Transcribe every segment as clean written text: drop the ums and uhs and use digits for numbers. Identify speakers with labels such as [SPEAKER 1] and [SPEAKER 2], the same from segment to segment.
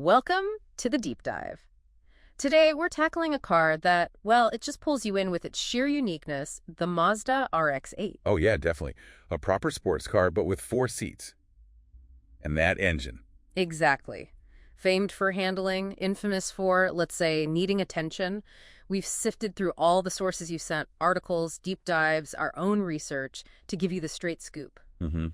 [SPEAKER 1] Welcome to the deep dive. Today, we're tackling a car that, well, it just pulls you in with its sheer uniqueness, the Mazda RX-8.
[SPEAKER 2] Oh, yeah, definitely. A proper sports car, but with 4 seats. And that engine.
[SPEAKER 1] Exactly. Famed for handling, infamous for, let's say, needing attention. We've sifted through all the sources you sent, articles, deep dives, our own research, to give you the straight scoop.
[SPEAKER 2] Mm-hmm.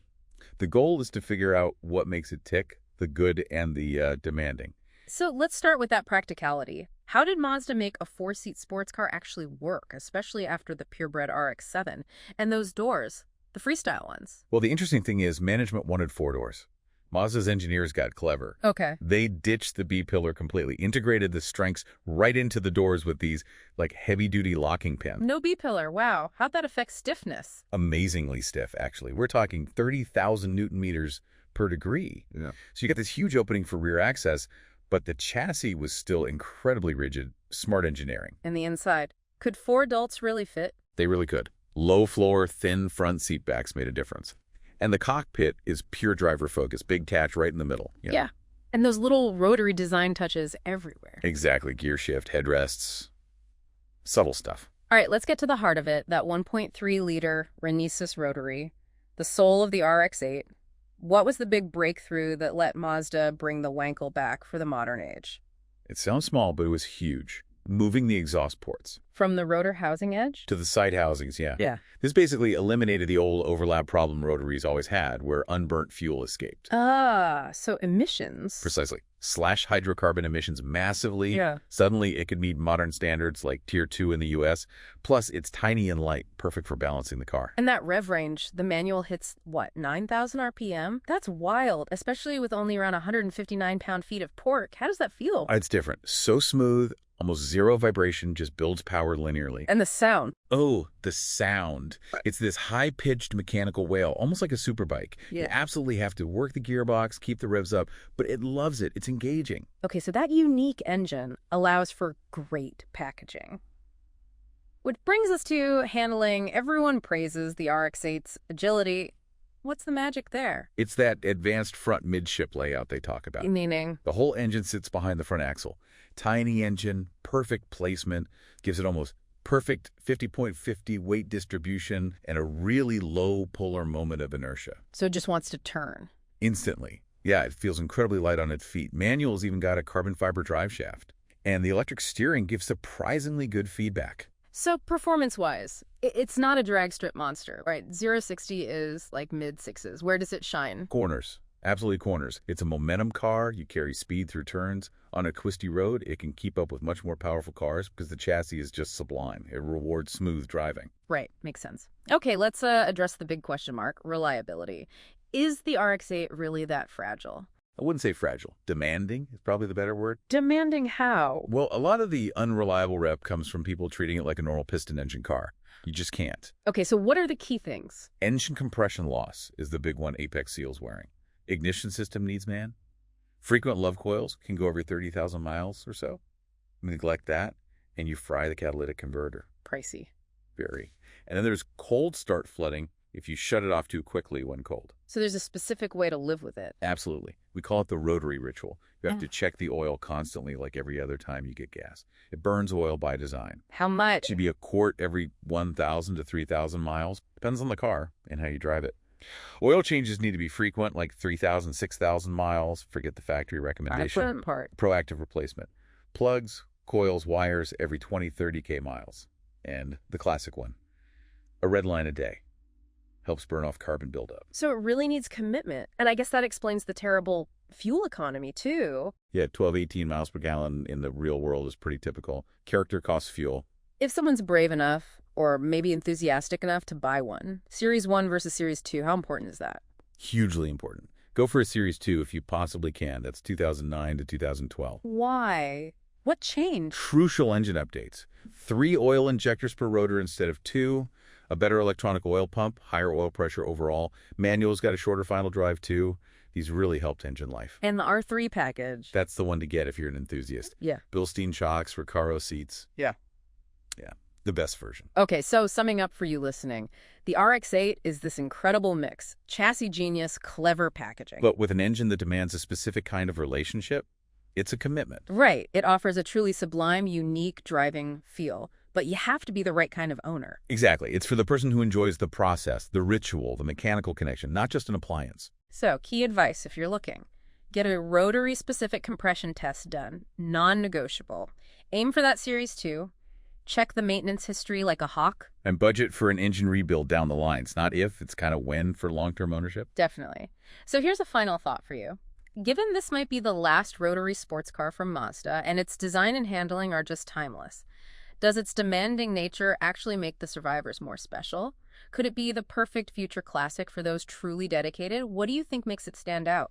[SPEAKER 2] The goal is to figure out what makes it tick, the good and the demanding.
[SPEAKER 1] So let's start with that practicality. How did Mazda make a 4-seat sports car actually work, especially after the purebred RX-7? And those doors, the Freestyle ones?
[SPEAKER 2] Well, the interesting thing is management wanted 4 doors. Mazda's engineers got clever.
[SPEAKER 1] Okay.
[SPEAKER 2] They ditched the B-pillar completely, integrated the strengths right into the doors with these, like, heavy-duty locking pins.
[SPEAKER 1] No B-pillar. Wow. How'd that affect stiffness?
[SPEAKER 2] Amazingly stiff, actually. We're talking 30,000 Newton meters per degree. Yeah. So you got this huge opening for rear access, but the chassis was still incredibly rigid. Smart engineering.
[SPEAKER 1] And the inside. Could 4 adults really fit?
[SPEAKER 2] They really could. Low floor, thin front seat backs made a difference. And the cockpit is pure driver focus, big catch right in the middle.
[SPEAKER 1] Yeah. And those little rotary design touches everywhere.
[SPEAKER 2] Exactly. Gear shift, headrests, subtle stuff.
[SPEAKER 1] All right, let's get to the heart of it. That 1.3-liter Renesis rotary, the soul of the RX-8. What was the big breakthrough that let Mazda bring the Wankel back for the modern age?
[SPEAKER 2] It sounds small, but it was huge. Moving the exhaust ports.
[SPEAKER 1] From the rotor housing edge?
[SPEAKER 2] To the side housings, yeah.
[SPEAKER 1] Yeah.
[SPEAKER 2] This basically eliminated the old overlap problem rotaries always had, where unburnt fuel escaped.
[SPEAKER 1] Ah, so emissions.
[SPEAKER 2] Precisely. Slash hydrocarbon emissions massively.
[SPEAKER 1] Yeah.
[SPEAKER 2] Suddenly, it could meet modern standards like Tier 2 in the U.S. Plus, it's tiny and light, perfect for balancing the car.
[SPEAKER 1] And that rev range, the manual hits, what, 9,000 RPM? That's wild, especially with only around 159 pound-feet of torque. How does that feel?
[SPEAKER 2] It's different. So smooth, almost zero vibration, just builds power linearly.
[SPEAKER 1] And the sound.
[SPEAKER 2] Oh, the sound. It's this high-pitched mechanical wail, almost like a superbike.
[SPEAKER 1] Yeah.
[SPEAKER 2] You absolutely have to work the gearbox, keep the revs up, but it loves it. It's engaging.
[SPEAKER 1] Okay, so that unique engine allows for great packaging. Which brings us to handling. Everyone praises the RX-8's agility. What's the magic there?
[SPEAKER 2] It's that advanced front midship layout they talk about.
[SPEAKER 1] Meaning?
[SPEAKER 2] The whole engine sits behind the front axle. Tiny engine, perfect placement, gives it almost perfect 50.50 weight distribution and a really low polar moment of inertia.
[SPEAKER 1] So it just wants to turn.
[SPEAKER 2] Instantly. Yeah, it feels incredibly light on its feet. Manual's even got a carbon fiber drive shaft. And the electric steering gives surprisingly good feedback.
[SPEAKER 1] So performance-wise, it's not a drag strip monster, right? 0-60 is like mid-6s. Where does it shine?
[SPEAKER 2] Corners. Absolutely corners. It's a momentum car. You carry speed through turns. On a twisty road, it can keep up with much more powerful cars because the chassis is just sublime. It rewards smooth driving.
[SPEAKER 1] Right. Makes sense. Okay, let's address the big question mark, reliability. Is the RX-8 really that fragile?
[SPEAKER 2] I wouldn't say fragile. Demanding is probably the better word.
[SPEAKER 1] Demanding how?
[SPEAKER 2] Well, a lot of the unreliable rep comes from people treating it like a normal piston engine car. You just can't.
[SPEAKER 1] Okay, so what are the key things?
[SPEAKER 2] Engine compression loss is the big one Apex Seal's wearing. Ignition system needs man. Frequent love coils can go every 30,000 miles or so. Neglect that, and you fry the catalytic converter.
[SPEAKER 1] Pricey.
[SPEAKER 2] Very. And then there's cold start flooding if you shut it off too quickly when cold.
[SPEAKER 1] So there's a specific way to live with it.
[SPEAKER 2] Absolutely. We call it the rotary ritual. You have to check the oil constantly like every other time you get gas. It burns oil by design.
[SPEAKER 1] How much?
[SPEAKER 2] It should be a quart every 1,000 to 3,000 miles. Depends on the car and how you drive it. Oil changes need to be frequent, like 3,000, 6,000 miles. Forget the factory recommendation.
[SPEAKER 1] Excellent part.
[SPEAKER 2] Proactive replacement. Plugs, coils, wires every 20, 30K miles. And the classic one, a red line a day. Helps burn off carbon buildup.
[SPEAKER 1] So it really needs commitment. And I guess that explains the terrible fuel economy, too.
[SPEAKER 2] Yeah, 12, 18 miles per gallon in the real world is pretty typical. Character costs fuel.
[SPEAKER 1] If someone's brave enough, or maybe enthusiastic enough to buy one, Series 1 versus Series 2, how important is that?
[SPEAKER 2] Hugely important. Go for a Series 2 if you possibly can. That's 2009 to 2012.
[SPEAKER 1] Why? What changed?
[SPEAKER 2] Crucial engine updates. 3 oil injectors per rotor instead of 2. A better electronic oil pump, higher oil pressure overall. Manual's got a shorter final drive too. These really helped engine life.
[SPEAKER 1] And the R3 package.
[SPEAKER 2] That's the one to get if you're an enthusiast.
[SPEAKER 1] Yeah.
[SPEAKER 2] Bilstein shocks, Recaro seats.
[SPEAKER 1] Yeah.
[SPEAKER 2] Yeah, the best version.
[SPEAKER 1] Okay, so summing up for you listening, the RX-8 is this incredible mix. Chassis genius, clever packaging.
[SPEAKER 2] But with an engine that demands a specific kind of relationship, It's a commitment.
[SPEAKER 1] Right. It offers a truly sublime, unique driving feel, but you have to be the right kind of owner.
[SPEAKER 2] Exactly. It's for the person who enjoys the process, the ritual, the mechanical connection, not just an appliance.
[SPEAKER 1] So, key advice if you're looking. Get a Rotary-specific compression test done, non-negotiable. Aim for that Series 2. Check the maintenance history like a hawk.
[SPEAKER 2] And budget for an engine rebuild down the line. It's not if, it's kind of when for long-term ownership.
[SPEAKER 1] Definitely. So here's a final thought for you. Given this might be the last Rotary sports car from Mazda, and its design and handling are just timeless, does its demanding nature actually make the Survivors more special? Could it be the perfect future classic for those truly dedicated? What do you think makes it stand out?